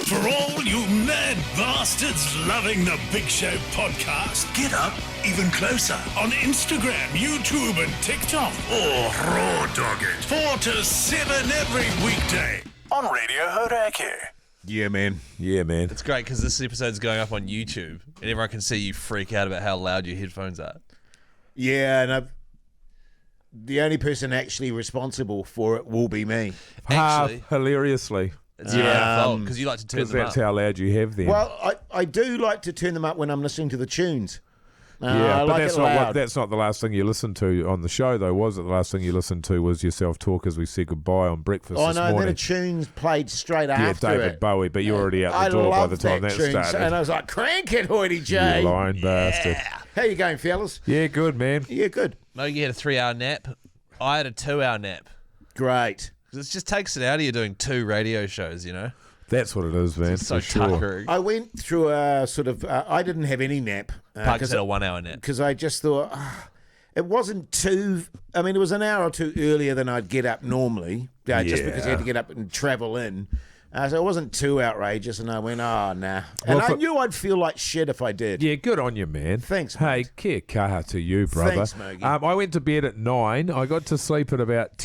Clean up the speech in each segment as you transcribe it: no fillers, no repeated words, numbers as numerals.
For all you mad bastards loving the Big Show podcast, get up even closer on Instagram, YouTube and TikTok. Or raw dog it 4 to 7 every weekday on Radio Hauraki. Yeah, man. Yeah, man. It's great because this episode's going up on YouTube and everyone can see you freak out about how loud your headphones are. Yeah, and the only person actually responsible for it will be me. Actually, hilariously. it's your fault because you like to turn Because them that's up. how loud you have them. Well, I do like to turn them up when I'm listening to the tunes. yeah, I but like that's it not loud. that's not the last thing you listened to on the show, though, was it? The last thing you listened to was yourself talk as we said goodbye on breakfast Oh this no, then morning. a tune's played straight Yeah, after David it. Bowie, but you're already out I the door by love the time that tune, started. and I was like, crank it, Hoyte J. You lying bastard. How you going, fellas? Yeah, good, man. Yeah, good. No, you had a 3-hour nap. I had a 2-hour nap. Great. 'Cause it just takes it out of you doing 2 radio shows, you know? That's what it is, man. It's so for sure. tuckering. I went through a sort of, I didn't have any nap. Parks had a 1-hour nap. Because I just thought, it wasn't too, I mean, it was an hour or two earlier than I'd get up normally, just because I had to get up and travel in. So it wasn't too outrageous, and I went, oh, nah. And Well, I knew I'd feel like shit if I did. Yeah, good on you, man. Thanks, Hey, mate. kia kaha to you, brother. Thanks, Mogi. I went to bed at 9. I got to sleep at about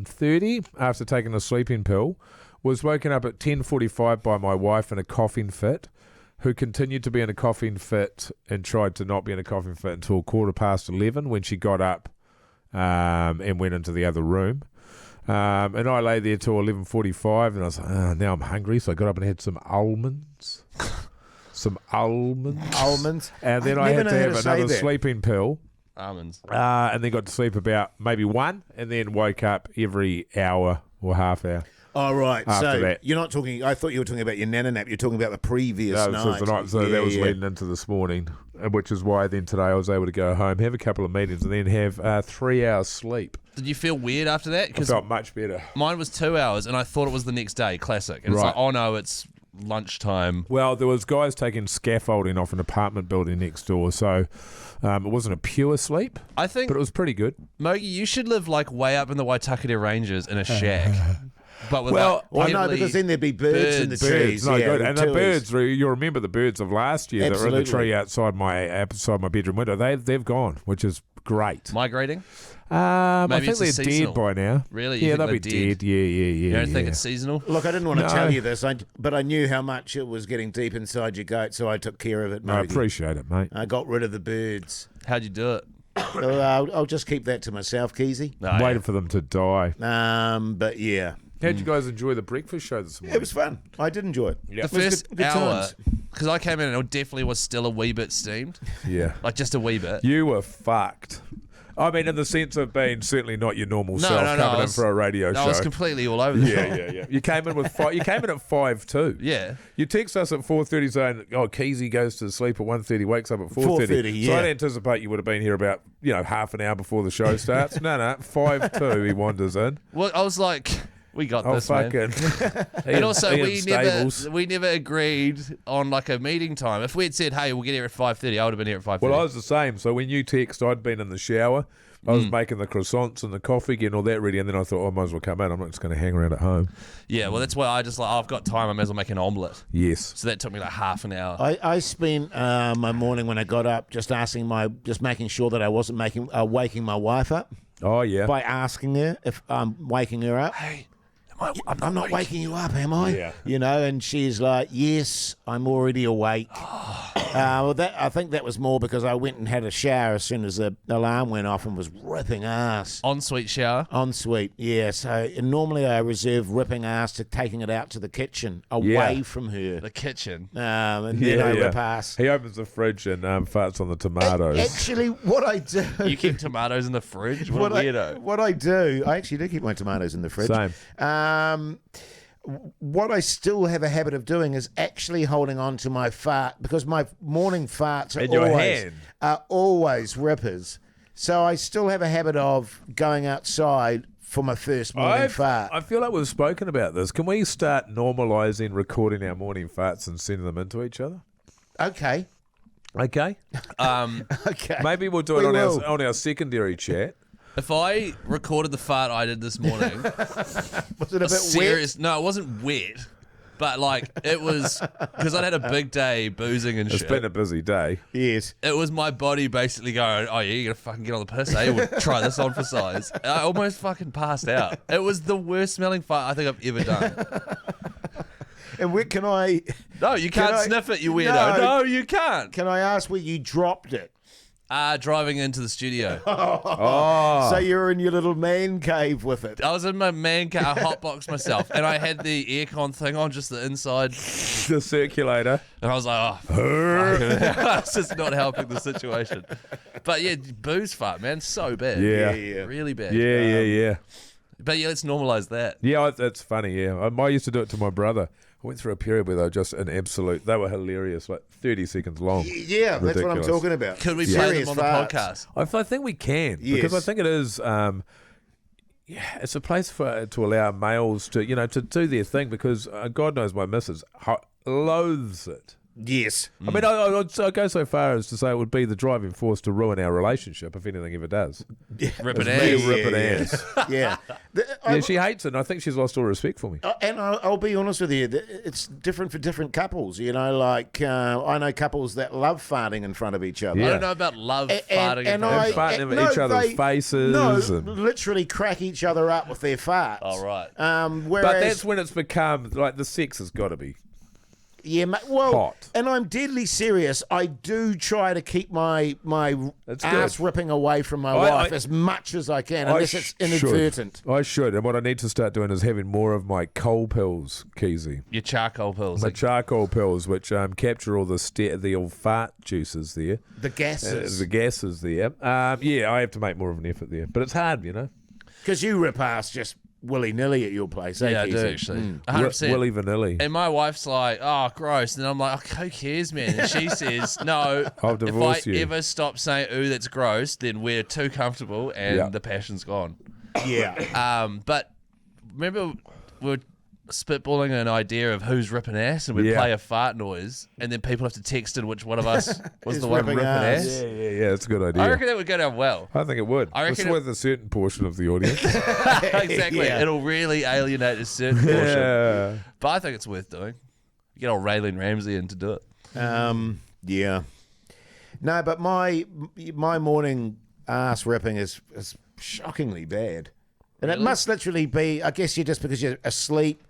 10:30 after taking a sleeping pill. Was woken up at 10:45 by my wife in a coughing fit, who continued to be in a coughing fit and tried to not be in a coughing fit until 11:15 when she got up and went into the other room. And I lay there till 11:45, and I was like, now I'm hungry, so I got up and had some almonds. Almonds. And then I Never had know to how have to say another that. sleeping pill. Almonds. And then got to sleep about maybe 1, and then woke up every hour or half hour. Oh, right. After So that. you're not talking, I thought you were talking about your nana nap. You're talking about the previous That night. was the night, so Yeah, that was yeah. leading into this morning, which is why then today I was able to go home, have a couple of meetings, and then have 3 hours sleep. Did you feel weird after that? I Because felt much better. mine was 2 hours and I thought it was the next day. Classic. And it's Right. like, oh no, it's lunchtime. Well, there was guys taking scaffolding off an apartment building next door, so it wasn't a pure sleep, I think, but it was pretty good. Mogi, you should live like way up in the Waitakere Ranges in a shack. But with Well, Well, no, heavily- because then there'd be birds in the Birds. trees. No, yeah, good. And the tuis. birds, you remember the birds of last year that were in the Absolutely. tree outside my bedroom window. They've gone, which is great. migrating. I Maybe think it's they're a seasonal. dead by now. Really? You Yeah, think they'll be they're dead? dead. Yeah. You don't think yeah. it's seasonal? Look, I didn't want to No. tell you this, but I knew how much it was getting deep inside your goat, so I took care of it, I Mogi. appreciate it, mate. I got rid of the birds. How'd you do it? So, I'll just keep that to myself, Keyzie. No, Waiting for them to die. But yeah, How'd you guys enjoy the breakfast show this morning? it was fun. I did enjoy it. The It was first good hour, times. because I came in and it definitely was still a wee bit steamed. Yeah. Like just a wee bit. You were fucked. I mean, in the sense of being certainly not your normal No, self no, coming I in was- for a radio No, I show. was completely all over the yeah. You came in with five. You came in at 5 too. Yeah. You text us at 4:30 saying, "Oh, Keyzie goes to sleep at 1:30, wakes up at 4:30." 4:30, So yeah. I'd anticipate you would have been here about half an hour before the show starts. no, 5:02 he wanders in. Well, I was like, we got Oh this, man. fucking! And also, Ian we Stables. never agreed on like a meeting time. If we had said, "Hey, we'll get here at 5:30," I would have been here at 5:30. Well, I was the same. So when you text, I'd been in the shower. I was making the croissants and the coffee, getting all that ready, and then I thought, I might as well come out. I'm not just going to hang around at home. Yeah, well, that's why I just like, I've got time. I may as well make an omelette. Yes. So that took me like half an hour. I spent my morning when I got up just making sure that I wasn't waking my wife up Oh yeah. by asking her if I'm waking her up. Hey, I'm not waking you up, am I? Yeah. And she's like, yes, I'm already awake. I think that was more because I went and had a shower as soon as the alarm went off and was ripping ass. ensuite shower. Ensuite, yeah. So normally I reserve ripping ass to taking it out to the kitchen away from her. The kitchen. And then I rip ass. He opens the fridge and farts on the tomatoes. Actually, what I do... You keep tomatoes in the fridge? What a weirdo. What I do, I actually do keep my tomatoes in the fridge. Same. What I still have a habit of doing is actually holding on to my fart because my morning farts In your hand. are always rippers. So I still have a habit of going outside for my first morning fart. I feel like we've spoken about this. Can we start normalising recording our morning farts and sending them into each other? Okay. Okay. Okay. Maybe we'll do it We on will. our secondary chat. If I recorded the fart I did this morning, Was it a bit wet? serious. No, it wasn't wet. But like it was because I'd had a big day boozing and It's shit. been a busy day. Yes. It was my body basically going, oh yeah, you gotta fucking get on the piss, eh? We'll try this on for size. And I almost fucking passed out. It was the worst smelling fart I think I've ever done. And where can I? No, you can't sniff it, you weirdo. No, you can't. Can I ask where you dropped it? Driving into the studio. So you're in your little man cave with it. I was in my man car, Hotbox myself, and I had the aircon thing on, just the inside. The circulator. And I was like, oh, it's just not helping the situation. But yeah, booze fart, man, so bad. Yeah. Really bad. Yeah. But yeah, let's normalise that. Yeah, that's funny, yeah. I used to do it to my brother. I went through a period where they were just an absolute, they were hilarious, like 30 seconds long. Yeah, that's what I'm Ridiculous. talking about. Could we play Serious them on farts. the podcast? I think we can, Yes. because I think it is, it's a place to allow males to, to do their thing, because God knows my missus loathes it. Yes. I mean, I'd go so far as to say it would be the driving force to ruin our relationship if anything ever does. Ripping It's ass. me ripping ass. Yeah. Yeah, she hates it, and I think she's lost all respect for me. And I'll be honest with you, it's different for different couples. Like I know couples that love farting in front of each other. I Yeah. don't know about love And farting. in front of I- farting in each other's faces No, and- literally crack each other up with their farts. Oh, right. Whereas, But that's when it's become, like, the sex has got to be. yeah, well, hot. and I'm deadly serious. I do try to keep my That's ass good. ripping away from my I- wife as much as I can, unless it's should. inadvertent. I should. And what I need to start doing is having more of my coal pills, Keyzie. Your charcoal pills. My Like, charcoal pills, which capture all the old fart juices there. The gases. The gases there. Yeah, I have to make more of an effort there. But it's hard, Because you rip ass just willy-nilly at your place, eh, yeah, I do Keyzie? actually. 100%. Willy Vanilli. And my wife's like, oh, gross. And I'm like, oh, who cares, man? And she says, no, I'll divorce if I you. ever stop saying, ooh, that's gross, then we're too comfortable and Yeah. the passion's gone. Yeah. But remember, we were spitballing an idea of who's ripping ass, and we'd Yeah. play a fart noise, and then people have to text in which one of us was Is the one ripping ripping ass. ass. Yeah, that's a good idea. I reckon that would go down well. I think it would. I reckon it's it- with a certain portion of the audience. Exactly. Yeah. It'll really alienate a certain portion. Yeah. But I think it's worth doing. You get old Raylene Ramsey in to do it. Yeah. No, but my morning ass ripping is shockingly bad. And it must literally be, I guess you're just because you're asleep,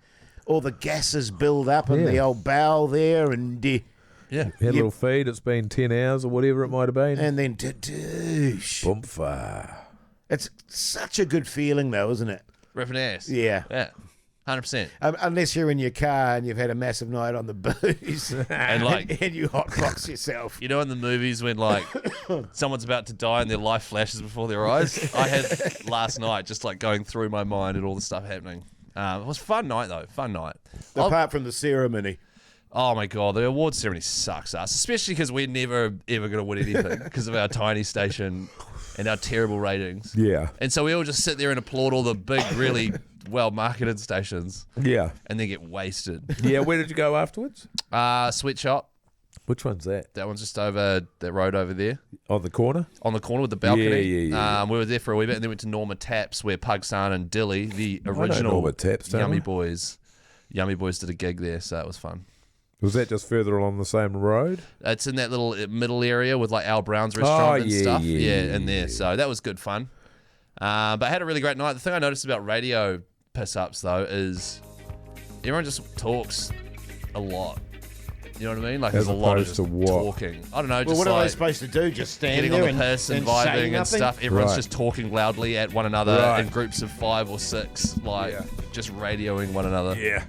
all the gases build up in the old bowel there, and Yeah. Had a little feed. It's been 10 hours or whatever it might have been. then douche. Boomfa. It's such a good feeling though, isn't it? Ripping ass. Yeah. Yeah. 100%. Unless you're in your car and you've had a massive night on the booze And like, and you hotbox yourself. you know, in the movies when like someone's about to die and their life flashes before their eyes. I had last night just like going through my mind and all the stuff happening. It was a fun night though. Fun night. Apart from the ceremony. Oh my god, the awards ceremony sucks us, especially because we're never ever going to win anything because of our tiny station and our terrible ratings. Yeah. And so we all just sit there and applaud all the big, really well marketed stations, Yeah. and then get wasted. Yeah, where did you go afterwards? Sweatshop. Which one's that? That one's just over that road over there. On the corner? On the corner with the balcony. Yeah. We were there for a wee bit and then went to Norma Taps where Pugsan and Dilly, the know original Norma Taps, don't Yummy I? Boys did a gig there, so it was fun. Was that just further along the same road? It's in that little middle area with like Al Brown's restaurant and stuff. yeah, in there. So that was good fun. But I had a really great night. The thing I noticed about radio piss-ups, though, is everyone just talks a lot. You know what I mean? Like As there's a lot of opposed just to what? talking. I don't know, Well, just what are they like supposed to do? Just stand getting there on the piss and say vibing and nothing? stuff. Everyone's Right. just talking loudly at one another Right. in groups of 5 or 6, like Yeah. just radioing one another. Yeah.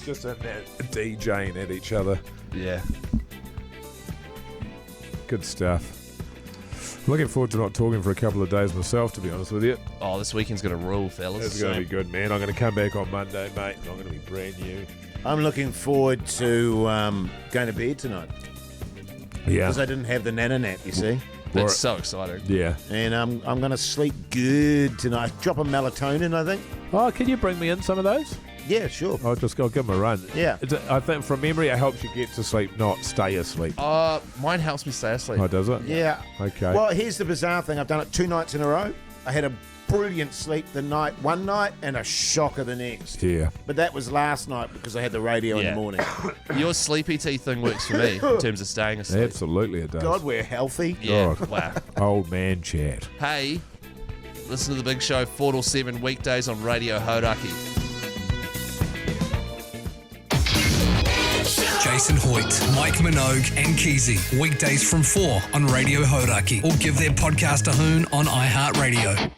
Just in there DJing at each other. Yeah. Good stuff. Looking forward to not talking for a couple of days myself, to be honest with you. Oh, this weekend's gonna rule, fellas. It's going to be good, man. I'm going to come back on Monday, mate, and I'm going to be brand new. I'm looking forward to going to bed tonight Yeah. because I didn't have the nana nap, you see. That's so exciting. Yeah. And I'm going to sleep good tonight. Drop a melatonin, I think. Oh, can you bring me in some of those? Yeah, sure. I'll give them a run. Yeah. I think from memory, it helps you get to sleep, not stay asleep. Mine helps me stay asleep. Oh, does it? Yeah. Okay. Well, here's the bizarre thing. I've done it 2 nights in a row. I had a brilliant sleep one night and a shocker the next. Yeah. But that was last night because I had the radio in the morning. Your sleepy tea thing works for me in terms of staying asleep. Absolutely it does. God, we're healthy. Yeah, God. wow. Old man chat. Hey, listen to The Big Show 4 till 7 weekdays on Radio Hauraki. Jason Hoyte, Mike Minogue and Keyzie. Weekdays from 4 on Radio Hauraki. Or give their podcast a hoon on iHeartRadio.